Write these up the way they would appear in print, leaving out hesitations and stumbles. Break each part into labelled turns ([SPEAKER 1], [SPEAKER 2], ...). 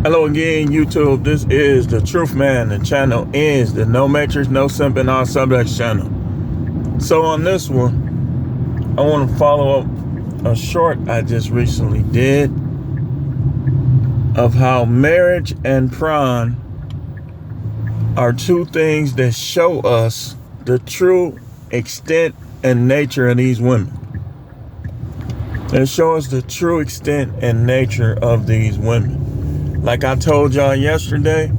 [SPEAKER 1] Hello again, YouTube. This is the Truth Man. The channel is the No Matrix, No Simping, All Subjects channel. So on this one, I want to follow up a short I just recently did of how marriage and prawn are two things that show us the true extent and nature of these women. They show us the true extent and nature of these women. Like I told y'all yesterday,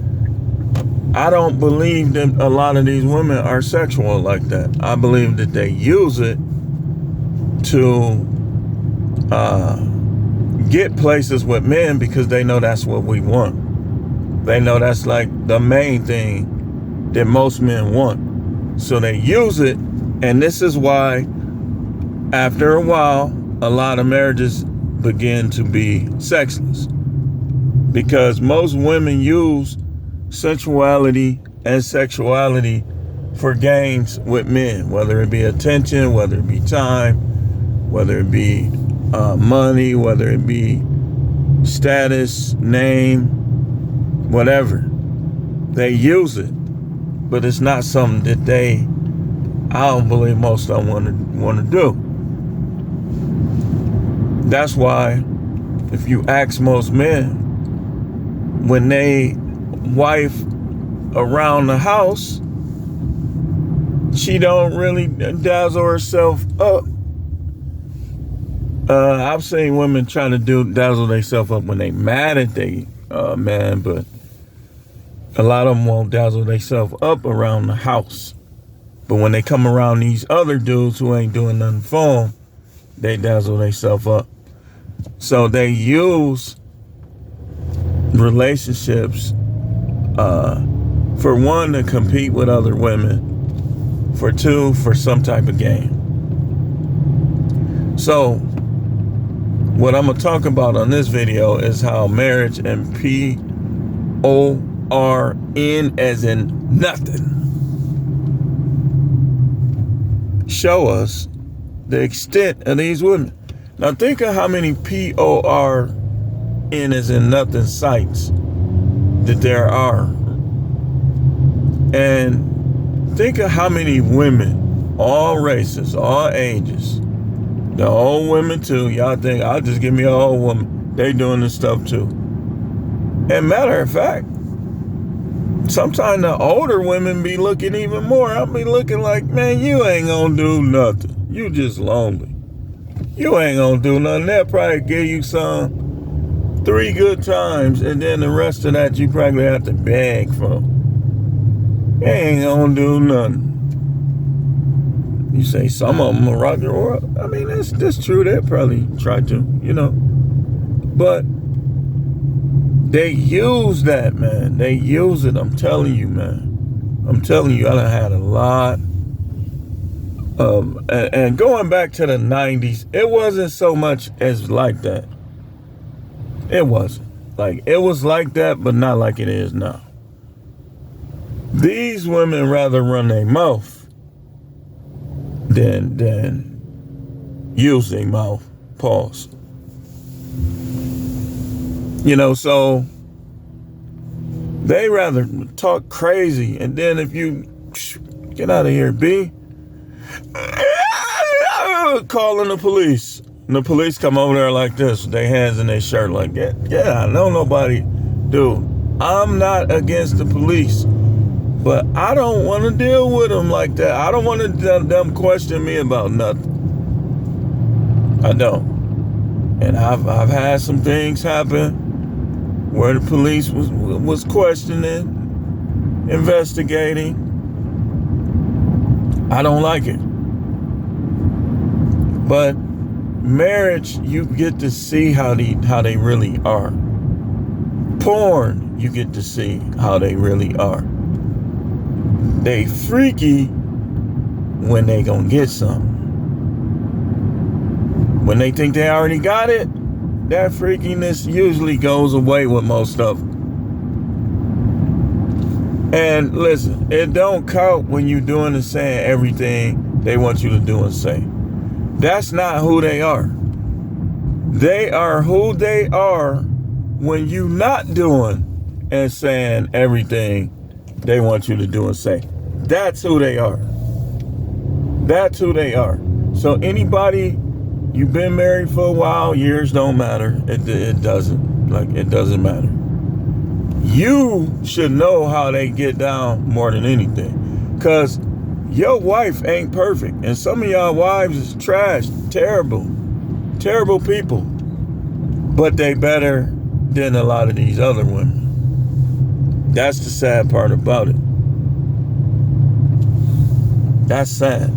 [SPEAKER 1] I don't believe that a lot of these women are sexual like that. I believe that they use it to get places with men because they know that's what we want. They know that's like the main thing that most men want. So they use it, and this is why after a while, a lot of marriages begin to be sexless. Because most women use sensuality and sexuality for gains with men, whether it be attention, whether it be time, whether it be money, whether it be status, name, whatever. They use it, but it's not something that I don't believe most of them want to do. That's why if you ask most men, when they wife around the house, she don't really dazzle herself up. I've seen women try to dazzle themselves up when they mad at they man, but a lot of them won't dazzle themselves up around the house. But when they come around these other dudes who ain't doing nothing for them, they dazzle themselves up. So they use relationships for one, to compete with other women, for two, for some type of game. So what I'm gonna talk about on this video is how marriage and PORN as in nothing show us the extent of these women. Now think of how many PORN as in nothing sites that there are. And think of how many women, all races, all ages, the old women too. Y'all think, I'll just give me an old woman. They doing this stuff too. And matter of fact, sometimes the older women be looking even more. I'll be looking like, man, you ain't gonna do nothing. You just lonely. You ain't gonna do nothing. They'll probably give you some 3 good times, and then the rest of that you probably have to beg for. You ain't gonna do nothing. You say some of them will rock your world. I mean, that's true. They'll probably try to, But they use that, man. They use it. I'm telling you, man. I'm telling you, I done had a lot of, and going back to the 90s, it wasn't so much as like that. It wasn't. Like, it was like that, but not like it is now. These women rather run their mouth than use their mouth. Pause. So they rather talk crazy, and then if you get out of here, B, calling the police. And the police come over there like this, with their hands in their shirt like that. Yeah, I know nobody. Dude, I'm not against the police, but I don't want to deal with them like that. I don't want them question me about nothing. I don't. And I've had some things happen where the police was questioning, investigating. I don't like it. But marriage, you get to see how they really are. Porn, you get to see how they really are. They freaky when they gonna get something. When they think they already got it, that freakiness usually goes away with most of them. And listen, it don't count when you're doing and saying everything they want you to do and say. That's not who they are. They are who they are when you not doing and saying everything they want you to do and say. That's who they are. That's who they are. So anybody, you've been married for a while, years don't matter. It doesn't. Like, it doesn't matter. You should know how they get down more than anything. Because your wife ain't perfect. And some of y'all wives is trash, terrible people. But they better than a lot of these other women. That's the sad part about it. That's sad.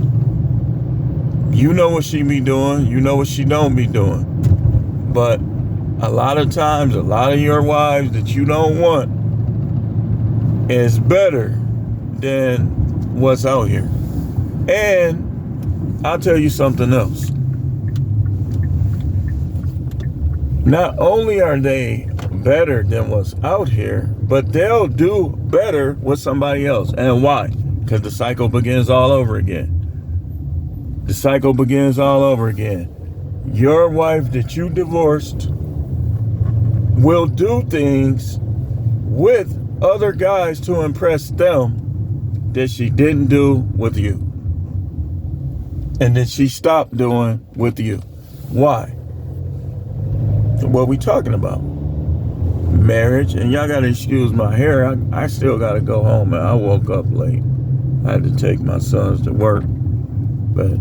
[SPEAKER 1] You know what she be doing. You know what she don't be doing. But a lot of times, a lot of your wives that you don't want is better than what's out here. And I'll tell you something else. Not only are they better than what's out here, but they'll do better with somebody else. And why? Because the cycle begins all over again. The cycle begins all over again. Your wife that you divorced will do things with other guys to impress them that she didn't do with you. And that she stopped doing with you. Why? What we talking about? Marriage. And y'all gotta excuse my hair. I still gotta go home, man. I woke up late. I had to take my sons to work. But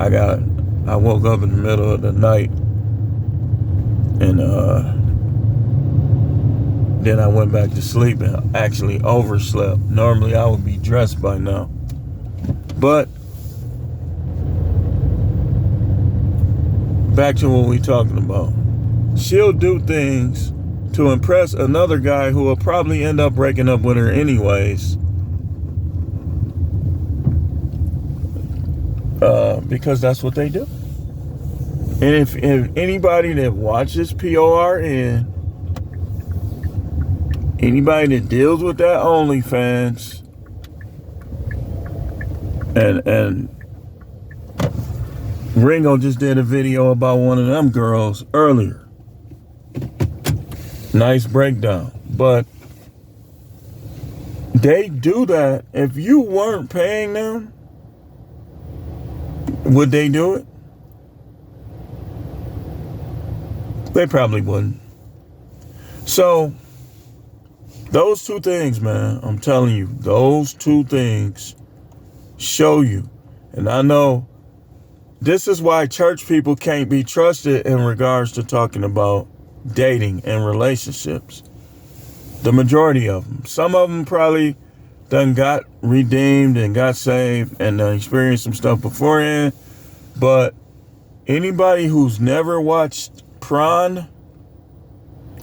[SPEAKER 1] I woke up in the middle of the night. And then I went back to sleep and actually overslept. Normally I would be dressed by now. But back to what we talking about. She'll do things to impress another guy who will probably end up breaking up with her anyways. Because that's what they do. And if anybody that watches PORN, anybody that deals with that OnlyFans, and Ringo just did a video about one of them girls earlier. Nice breakdown. But they do that. If you weren't paying them, would they do it? They probably wouldn't. So, those two things, man, I'm telling you, those two things show you. And I know this is why church people can't be trusted in regards to talking about dating and relationships. The majority of them. Some of them probably done got redeemed and got saved and experienced some stuff beforehand. But anybody who's never watched porn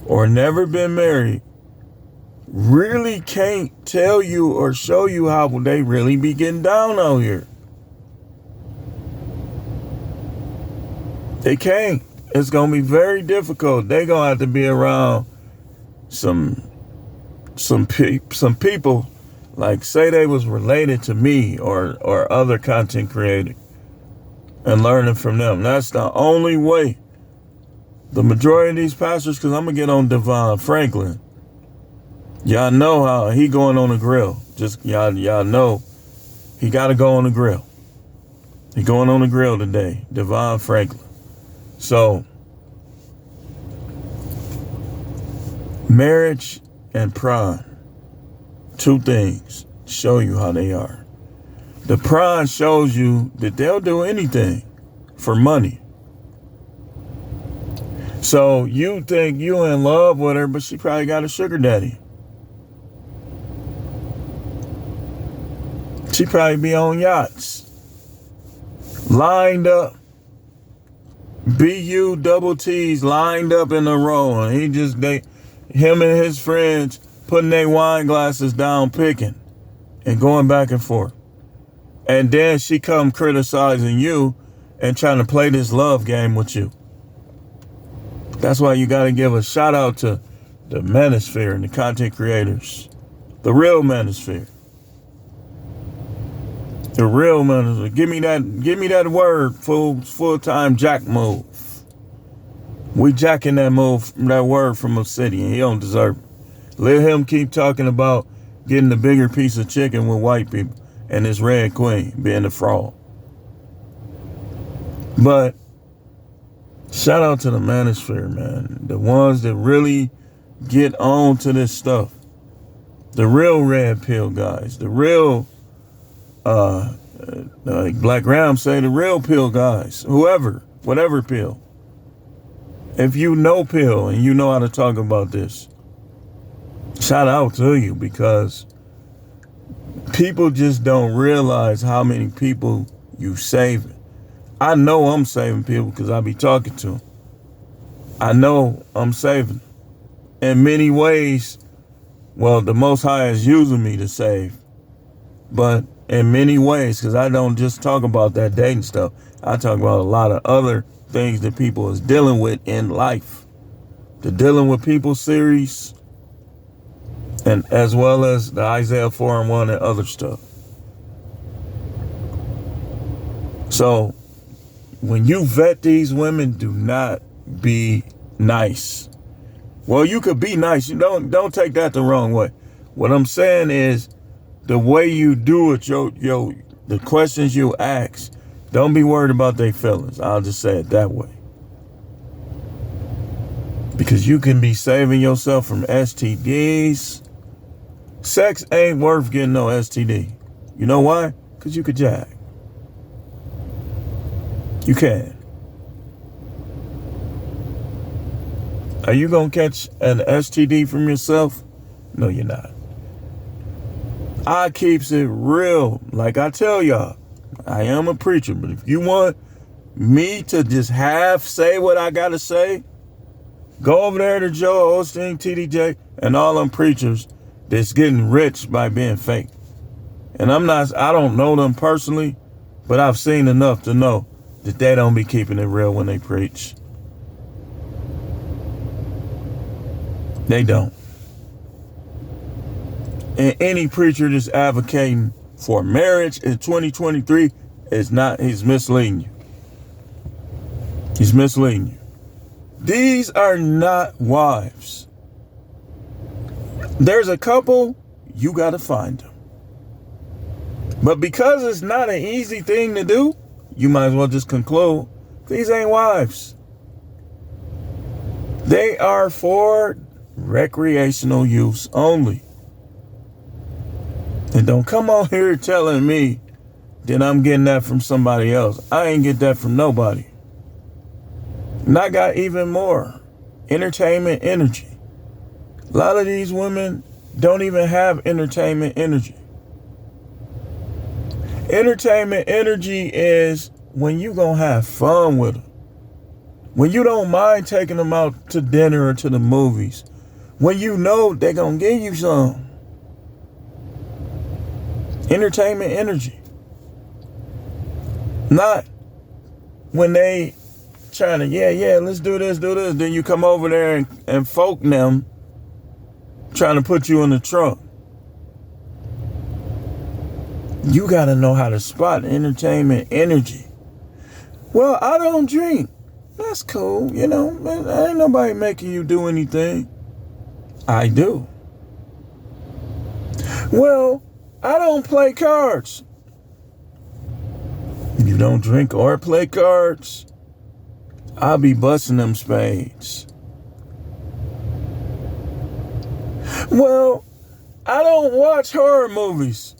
[SPEAKER 1] or never been married really can't tell you or show you how they really be getting down out here. They can't. It's going to be very difficult. They're going to have to be around some people, like say they was related to me or other content creators, and learning from them. That's the only way. The majority of these pastors, because I'm going to get on Devon Franklin. Y'all know how he going on the grill. Just y'all know he got to go on the grill. He going on the grill today, Devon Franklin. So, marriage and porn, two things show you how they are. The porn shows you that they'll do anything for money. So you think you in love with her, but she probably got a sugar daddy. She probably be on yachts, lined up, BU double T's lined up in a row, and him and his friends putting their wine glasses down, picking and going back and forth. And then she come criticizing you and trying to play this love game with you. That's why you got to give a shout out to the manosphere and the content creators. The real manosphere. The real manosphere. Give me that word, full-time jack move. We jacking that word from a city, and he don't deserve it. Let him keep talking about getting the bigger piece of chicken with white people and this red queen being the fraud. But shout out to the manosphere, man. The ones that really get on to this stuff. The real red pill guys. The real, like Black Ram say, the real pill guys. Whoever, whatever pill. If you know pill and you know how to talk about this, shout out to you, because people just don't realize how many people you saving. I know I'm saving people because I be talking to them. I know I'm saving them. In many ways, well, the Most High is using me to save. But in many ways, because I don't just talk about that dating stuff. I talk about a lot of other things that people is dealing with in life. The Dealing with People series, and as well as the Isaiah 4:1 and other stuff. So when you vet these women, do not be nice. Well, you could be nice. You don't take that the wrong way. What I'm saying is the way you do it, the questions you ask, don't be worried about their feelings. I'll just say it that way. Because you can be saving yourself from STDs. Sex ain't worth getting no STD. You know why? Because you could jag. You can. Are you going to catch an STD from yourself? No, you're not. I keeps it real. Like I tell y'all, I am a preacher, but if you want me to just say what I got to say, go over there to Joel Osteen, TDJ, and all them preachers that's getting rich by being fake. And I don't know them personally, but I've seen enough to know that they don't be keeping it real when they preach. They don't. And any preacher that's advocating for marriage in 2023 he's misleading you. He's misleading you. These are not wives. There's a couple, you got to find them. But because it's not an easy thing to do, you might as well just conclude, these ain't wives. They are for recreational use only. And don't come on here telling me that I'm getting that from somebody else. I ain't get that from nobody. And I got even more. Entertainment energy. A lot of these women don't even have entertainment energy. Entertainment energy is when you gonna have fun with them. When you don't mind taking them out to dinner or to the movies. When you know they're gonna give you some. Entertainment energy. Not when they trying to, let's do this. Then you come over there and folk them trying to put you in the trunk. You got to know how to spot entertainment energy. Well, I don't drink. That's cool. You know, man, ain't nobody making you do anything. I do. Well, I don't play cards. You don't drink or play cards. I'll be busting them spades. Well, I don't watch horror movies.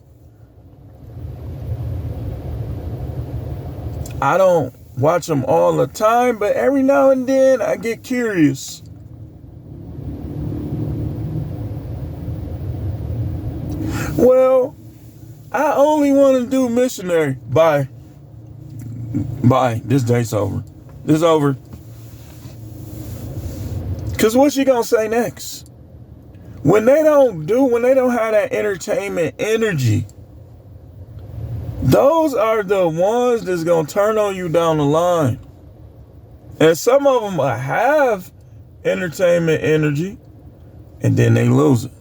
[SPEAKER 1] I don't watch them all the time, but every now and then I get curious. Well, I only want to do missionary. Bye. This day's over. It's over. Because what's she going to say next? When they don't have that entertainment energy, those are the ones that's going to turn on you down the line. And some of them have entertainment energy, and then they lose it.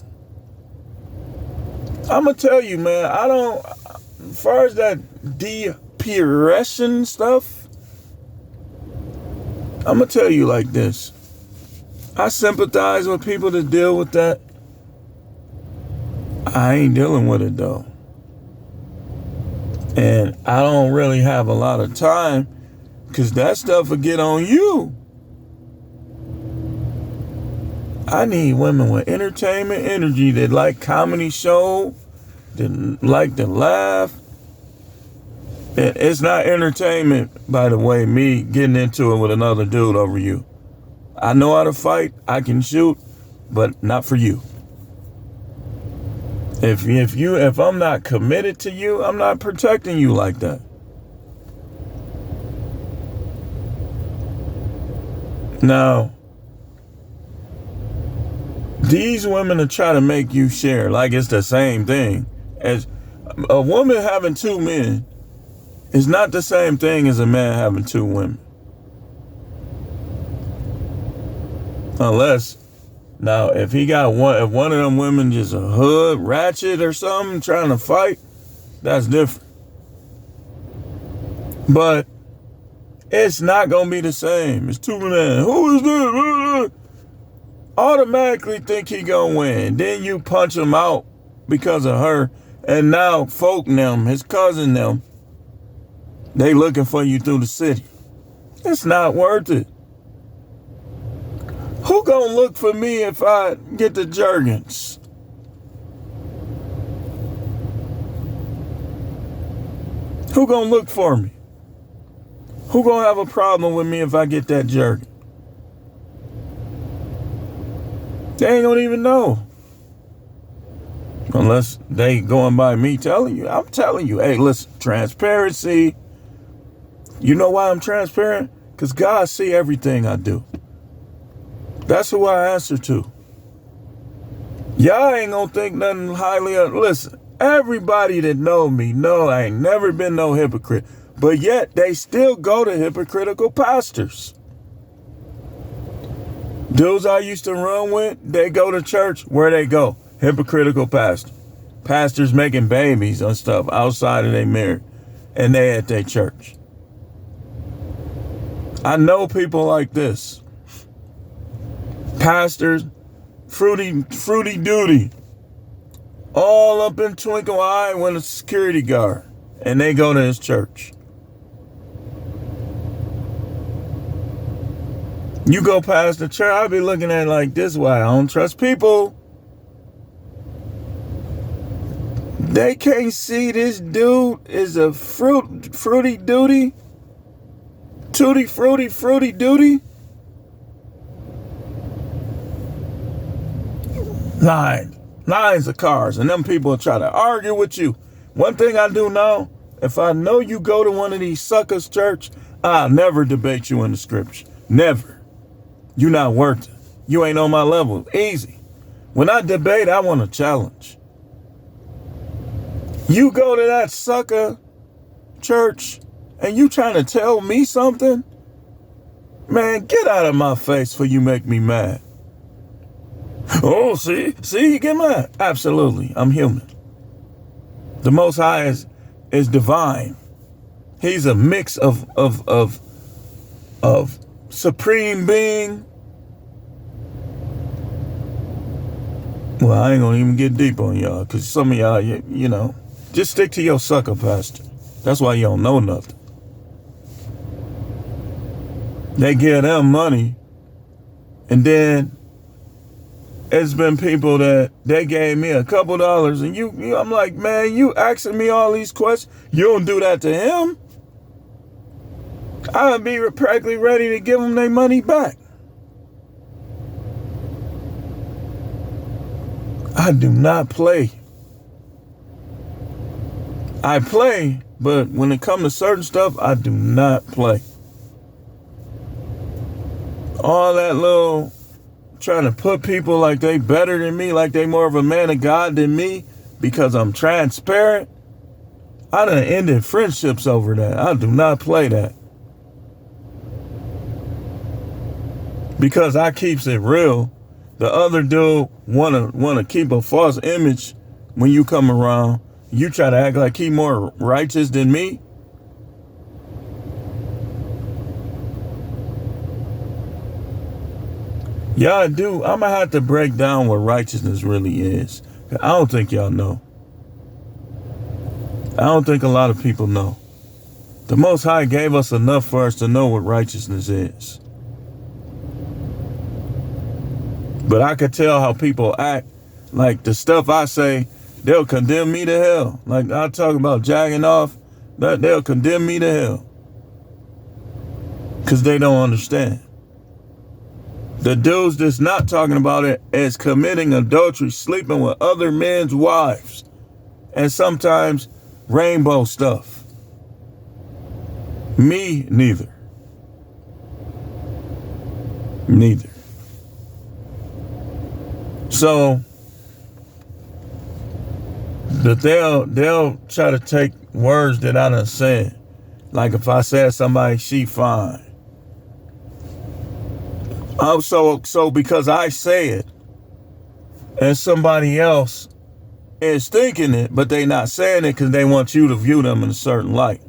[SPEAKER 1] I'm going to tell you, man, as far as that depression stuff, I'm going to tell you like this. I sympathize with people that deal with that. I ain't dealing with it though. And I don't really have a lot of time because that stuff will get on you. I need women with entertainment energy that like comedy show, that like to laugh. And it's not entertainment, by the way, me getting into it with another dude over you. I know how to fight, I can shoot, but not for you. If I'm not committed to you, I'm not protecting you like that. Now, these women are trying to make you share like it's the same thing. As a woman having two men is not the same thing as a man having two women. Unless, now, if one of them women just a hood, ratchet or something trying to fight, that's different. But it's not going to be the same. It's two men. Who is this? Automatically think he going to win. Then you punch him out because of her. And now folk them, his cousin them, they looking for you through the city. It's not worth it. Who gonna look for me if I get the Jergens? Who gonna look for me? Who gonna have a problem with me if I get that Jergen? They ain't gonna even know. Unless they going by me telling you. I'm telling you, hey, listen, transparency. You know why I'm transparent? Because God see everything I do. That's who I answer to. Y'all ain't gonna think nothing highly of. Listen, everybody that know me know I ain't never been no hypocrite. But yet they still go to hypocritical pastors. Dudes I used to run with, they go to church. Where they go? Hypocritical pastor. Pastors making babies and stuff outside of their marriage. And they at their church. I know people like this. Pastors, fruity duty, all up in twinkle eye when a security guard, and they go to his church. You go past the church, I'll be looking at it like this, why I don't trust people. They can't see this dude is a fruity duty, tutti fruity duty. Lines of cars, and them people try to argue with you. One thing I do know, if I know you go to one of these suckers' church, I'll never debate you in the scripture. Never. You not worth it. You ain't on my level. Easy. When I debate, I want a challenge. You go to that sucker church and you trying to tell me something? Man, get out of my face before you make me mad. Oh, see, you get mad. Absolutely, I'm human. The Most High is divine. He's a mix of supreme being. Well, I ain't gonna even get deep on y'all, because some of y'all, you know, just stick to your sucker pastor. That's why you don't know nothing. They give them money, and then it's been people that they gave me a couple dollars, and I'm like, man, you asking me all these questions? You don't do that to him. I'd be practically ready to give them their money back. I do not play. I play, but when it comes to certain stuff, I do not play. All that little trying to put people like they better than me, like they more of a man of God than me because I'm transparent. I done ended friendships over that. I do not play that. Because I keeps it real. The other dude wanna keep a false image when you come around. You try to act like he more righteous than me. Y'all do. I'm going to have to break down what righteousness really is. I don't think y'all know. I don't think a lot of people know. The Most High gave us enough for us to know what righteousness is. But I could tell how people act. Like the stuff I say, they'll condemn me to hell. Like I talk about jagging off, they'll condemn me to hell. Because they don't understand. The dudes that's not talking about it is committing adultery, sleeping with other men's wives, and sometimes rainbow stuff. Me, neither. Neither. So, that they'll try to take words that I done said. Like if I said somebody, she fine. So because I say it, and somebody else is thinking it, but they not saying it because they want you to view them in a certain light.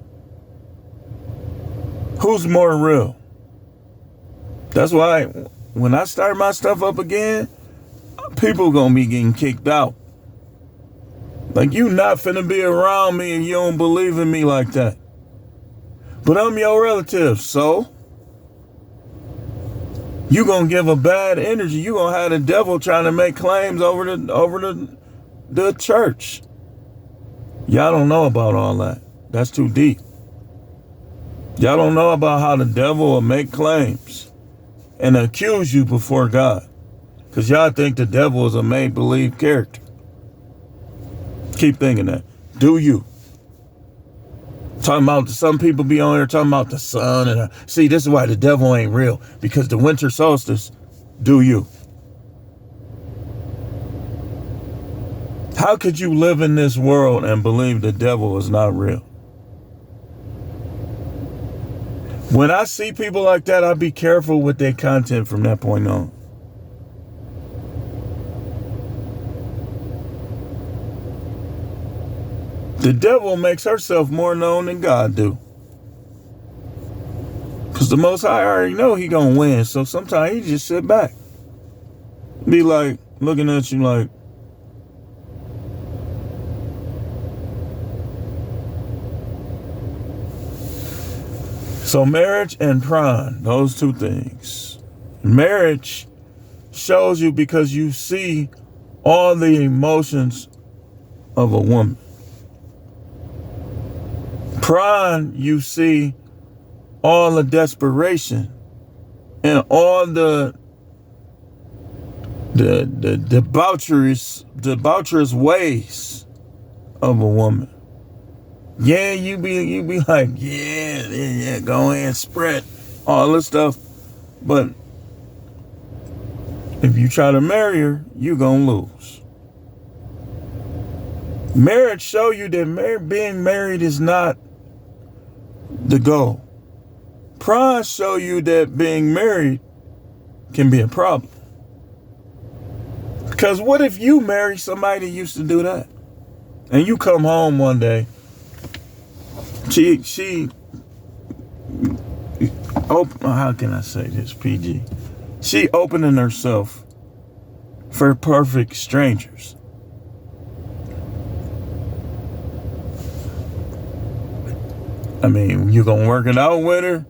[SPEAKER 1] Who's more real? That's why when I start my stuff up again, people gonna be getting kicked out. Like, you not finna be around me and you don't believe in me like that. But I'm your relative, so you gonna give a bad energy. You gonna have the devil trying to make claims over the church. Y'all don't know about all that. That's too deep. Y'all don't know about how the devil will make claims and accuse you before God. Because y'all think the devil is a make-believe character. Keep thinking that. Do you? Talking about, some people be on here talking about the sun. And see, this is why the devil ain't real. Because the winter solstice, do you? How could you live in this world and believe the devil is not real? When I see people like that, I be careful with their content from that point on. The devil makes herself more known than God do. Because the Most High already know he gonna win. So sometimes he just sit back. Be like, looking at you like, so marriage and pride, those two things. Marriage shows you because you see all the emotions of a woman. Pride, you see all the desperation and all the debaucherous ways of a woman. Yeah, you be like, yeah, go ahead and spread all this stuff. But if you try to marry her, you gonna lose. Marriage show you that being married is not the goal. Pride show you that being married can be a problem. Because what if you marry somebody that used to do that? And you come home one day, how can I say this, PG? She opening herself for perfect strangers. I mean, you gonna work it out with her?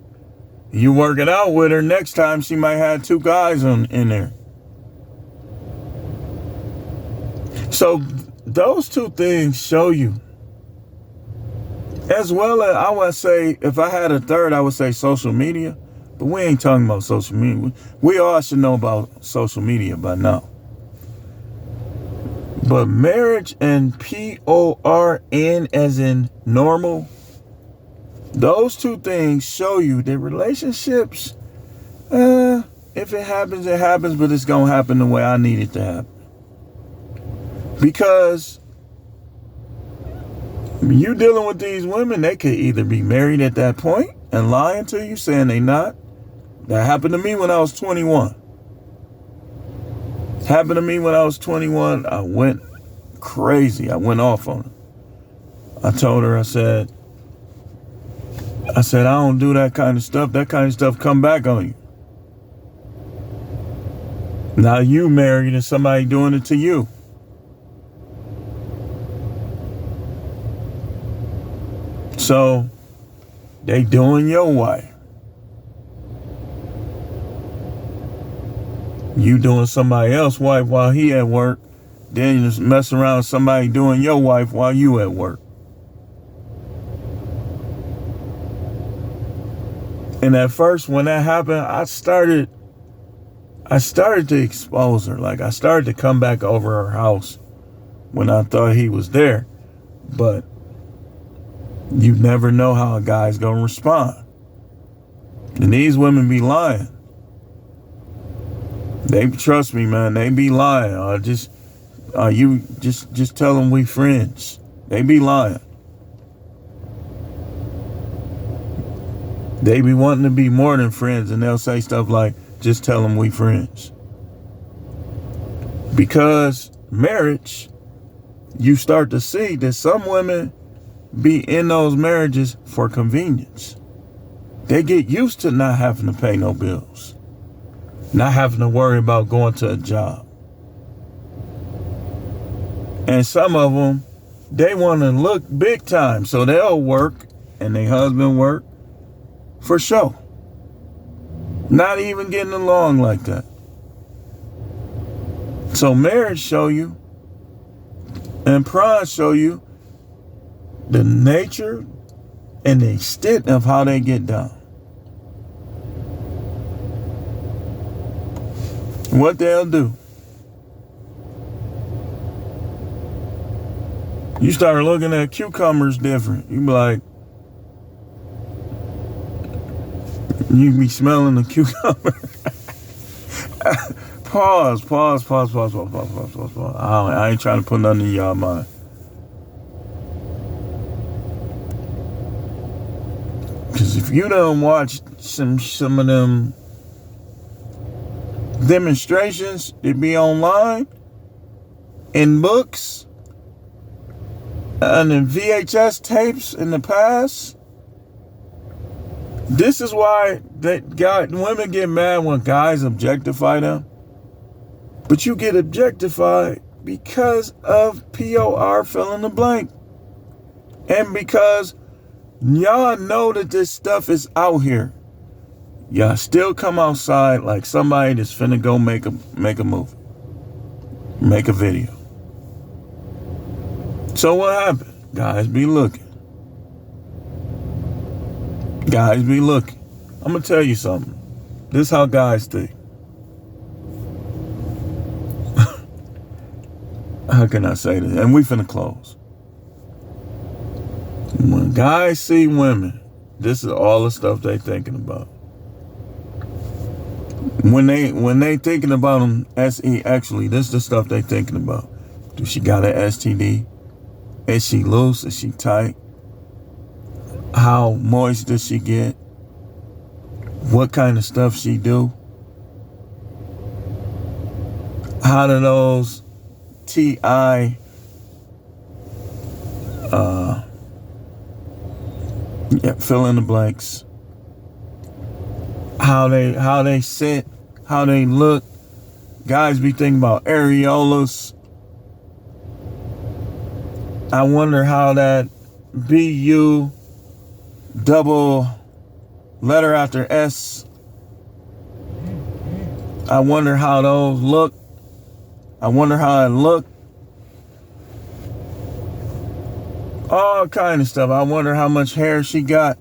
[SPEAKER 1] You work it out with her, next time she might have two guys in there. So those two things show you. As well as, I would say, if I had a third, I would say social media. But we ain't talking about social media. We all should know about social media by now. But marriage and PORN as in normal, those two things show you that relationships, if it happens, it happens, but it's going to happen the way I need it to happen. Because you dealing with these women, they could either be married at that point and lying to you, saying they not. That happened to me when I was 21. Happened to me when I was 21. I went crazy. I went off on her. I told her, I said, I don't do that kind of stuff. That kind of stuff come back on you. Now you married and somebody doing it to you. So they doing your wife. You doing somebody else's wife while he at work. Then you just mess around with somebody doing your wife while you at work. And at first when that happened, I started to expose her. Like I started to come back over her house when I thought he was there. But you never know how a guy's gonna respond. And these women be lying. They trust me, man. They be lying. You just tell them we friends. They be lying. They be wanting to be more than friends, and they'll say stuff like, just tell them we friends. Because marriage, you start to see that some women be in those marriages for convenience. They get used to not having to pay no bills, not having to worry about going to a job. And some of them, they want to look big time, so they'll work and their husband work for show. Not even getting along like that. So marriage show you and pride show you the nature and the extent of how they get down. What they'll do. You start looking at cucumbers different. You be like, you be smelling the cucumber. Pause. I ain't trying to put nothing in y'all mind. Because if you don't watch some of them demonstrations that be online, in books, and in VHS tapes in the past, this is why women get mad when guys objectify them. But you get objectified because of POR fill in the blank. And because y'all know that this stuff is out here. Y'all still come outside like somebody that's finna go make a movie. Make a video. So what happened? Guys be looking. Guys be looking. I'm gonna tell you something. This is how guys think. How can I say this? And we finna close. When guys see women, this is all the stuff they thinking about. When they thinking about them, actually, this is the stuff they thinking about. Do she got an STD? Is she loose? Is she tight? How moist does she get? What kind of stuff she do? How do those TI fill in the blanks? How they sit, how they look. Guys be thinking about areolas. I wonder how that BU double letter after S. I wonder how those look. I wonder how it look. All kind of stuff. I wonder how much hair she got.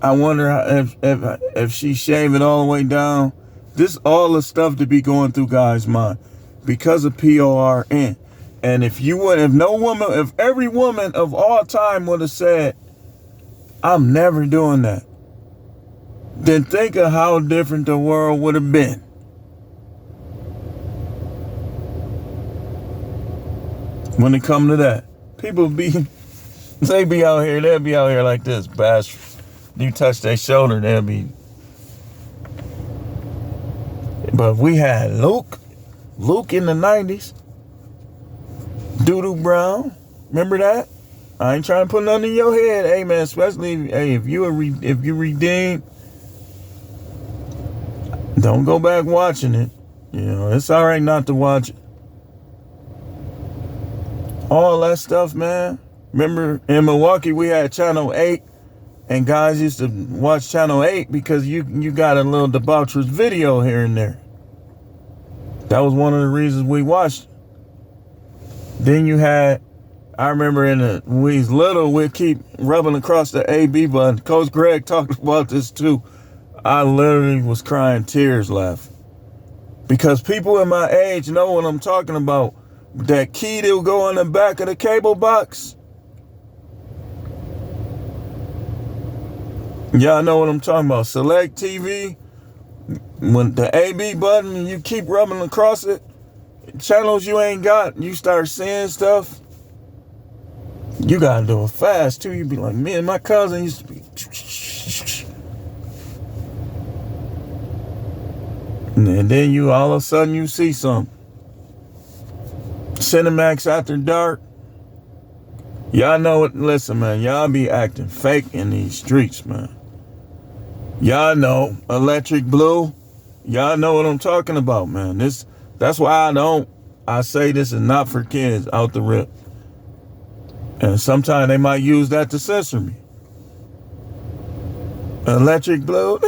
[SPEAKER 1] I wonder if she shave it all the way down. This all the stuff to be going through guys' mind because of PORN. And if every woman of all time would have said, I'm never doing that, then think of how different the world would have been. When it come to that, they'll be out here like this, bash. You touch their shoulder, they'll be. But we had Luke in the 90s. Doo-Doo Brown, remember that? I ain't trying to put nothing in your head, hey man. Especially, if you redeemed, don't go back watching it. You know, it's all right not to watch all that stuff, man. Remember in Milwaukee, we had Channel 8, and guys used to watch Channel 8 because you got a little debaucherous video here and there. That was one of the reasons we watched. Then you had, I remember when we was little, we'd keep rubbing across the AB button. Coach Greg talked about this too. I literally was crying tears laughing. Because people in my age know what I'm talking about. That key that will go on the back of the cable box. Y'all know what I'm talking about. Select TV. When the AB button and you keep rubbing across it, channels you ain't got, you start seeing stuff. You gotta do it fast too. You be like, me and my cousin used to be. And then you all of a sudden you see something. Cinemax After Dark. Y'all know it. Listen, man, y'all be acting fake in these streets, man. Y'all know Electric Blue. Y'all know what I'm talking about, man. That's why I say this is not for kids out the rip. And sometimes they might use that to censor me. Electric Blue.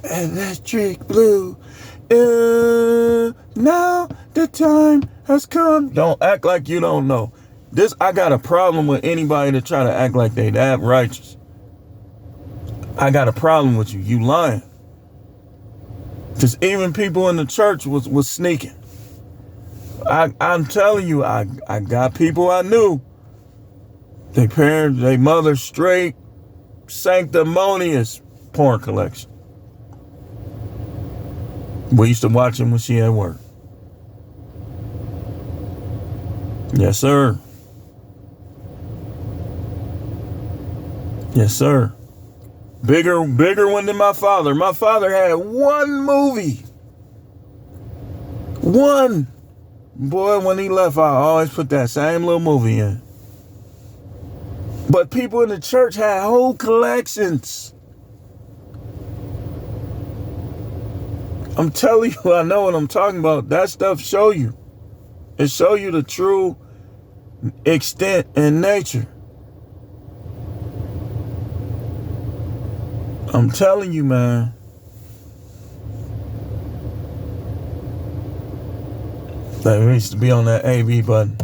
[SPEAKER 1] Electric Blue. Now the time has come. Don't act like you don't know. I got a problem with anybody that try to act like they that righteous. I got a problem with you. You lying. Because even people in the church was sneaking. I'm telling you, I got people I knew. They parents, they mother straight sanctimonious porn collection. We used to watch him when she at work. Yes, sir. Yes, sir. Bigger one than my father. My father had one movie. One. Boy, when he left, I always put that same little movie in. But people in the church had whole collections. I'm telling you, I know what I'm talking about. That stuff show you. It show you the true extent and nature. I'm telling you, man. Like we used to be on that AV button.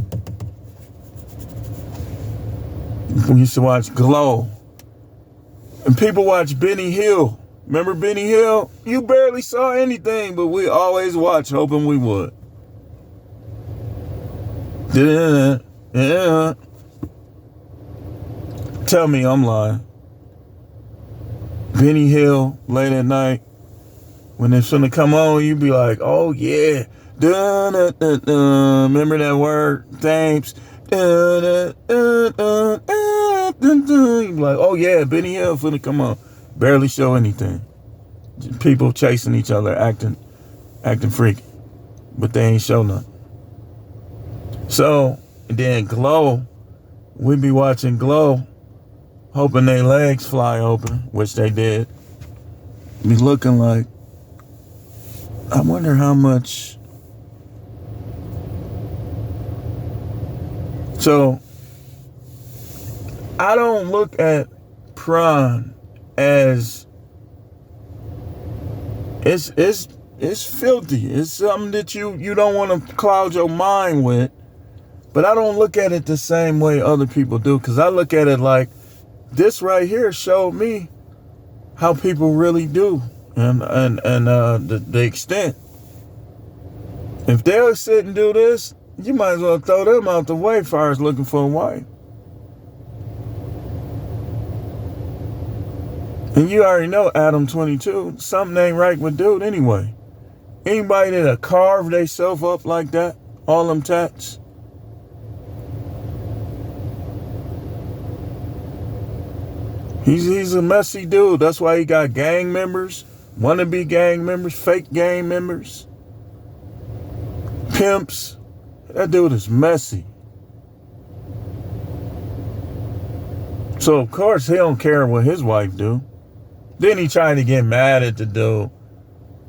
[SPEAKER 1] We used to watch Glow. And people watch Benny Hill. Remember Benny Hill? You barely saw anything, but we always watched, hoping we would. Yeah. Tell me I'm lying. Benny Hill, late at night, when it's gonna come on, you be like, oh yeah. Remember that word? Thanks. You be like, oh yeah, Benny Hill finna come on. Barely show anything. People chasing each other, acting freaky. But they ain't show nothing. So, and then Glow, we be watching Glow, hoping their legs fly open, which they did. Be looking like, I wonder how much. So, I don't look at prawn as it's filthy. It's something that you don't want to cloud your mind with. But I don't look at it the same way other people do, because I look at it like this right here showed me how people really do and the extent. If they'll sit and do this, you might as well throw them out the way as far as looking for a wife. And you already know Adam 22, something ain't right with dude anyway. Anybody that'll carve themselves up like that, all them tats. He's a messy dude. That's why he got gang members, wannabe gang members, fake gang members, pimps. That dude is messy. So of course he don't care what his wife do. Then he tried to get mad at the dude,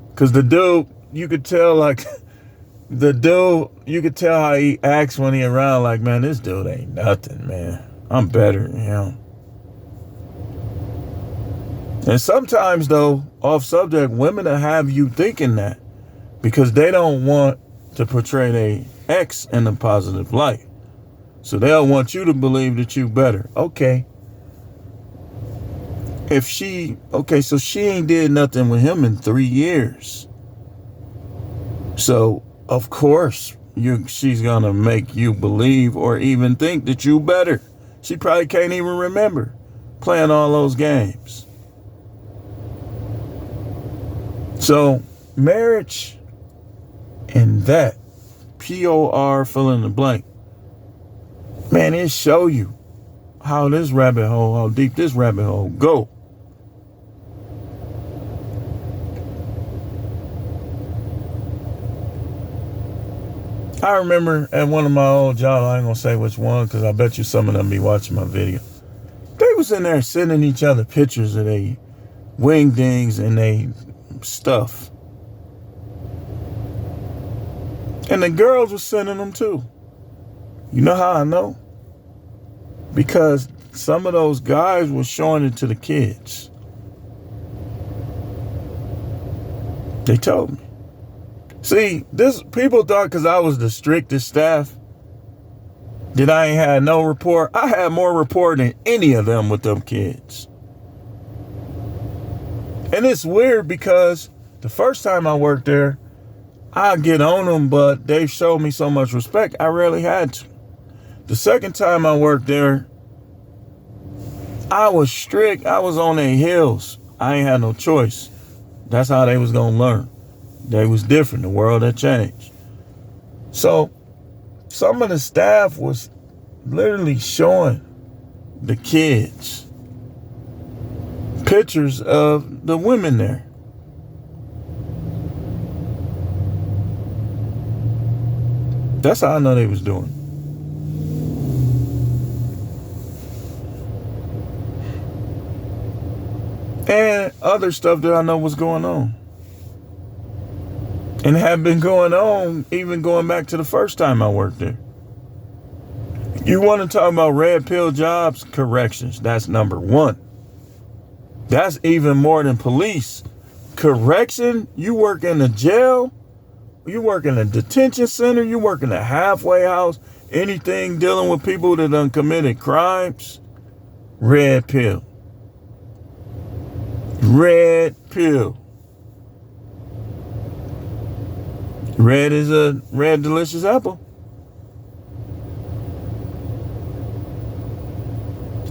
[SPEAKER 1] because the dude, you could tell, like, the dude, you could tell how he acts when he around, like, man, this dude ain't nothing, man. I'm better than him. And sometimes, though, off subject, women will have you thinking that because they don't want to portray their ex in a positive light. So they'll want you to believe that you better. Okay. So she ain't did nothing with him in 3 years. So, of course, she's going to make you believe or even think that you better. She probably can't even remember playing all those games. So, marriage and that, POR fill in the blank, man, it show you how deep this rabbit hole go. I remember at one of my old jobs, I ain't gonna say which one, because I bet you some of them be watching my video. They was in there sending each other pictures of they wingdings and they stuff. And the girls were sending them too. You know how I know? Because some of those guys were showing it to the kids. They told me. See, people thought because I was the strictest staff that I ain't had no rapport. I had more rapport than any of them with them kids. And it's weird because the first time I worked there, I get on them, but they showed me so much respect, I rarely had to. The second time I worked there, I was strict. I was on their heels. I ain't had no choice. That's how they was going to learn. They was different. The world had changed. So some of the staff was literally showing the kids pictures of the women there. That's how I know they was doing. And other stuff that I know was going on. And had been going on even going back to the first time I worked there. You want to talk about red pill jobs? Corrections. That's number one. That's even more than police. Correction, you work in a jail, you work in a detention center, you work in a halfway house, anything dealing with people that done committed crimes, red pill. Red pill. Red is a red delicious apple.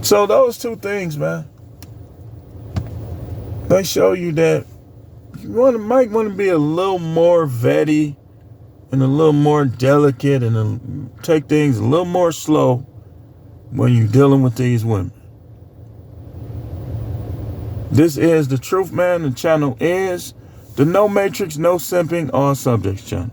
[SPEAKER 1] So those two things, man, they show you that you might want to be a little more vetty and a little more delicate and take things a little more slow when you're dealing with these women. This is The Truth Man. The channel is the No Matrix, No Simping, All Subjects channel.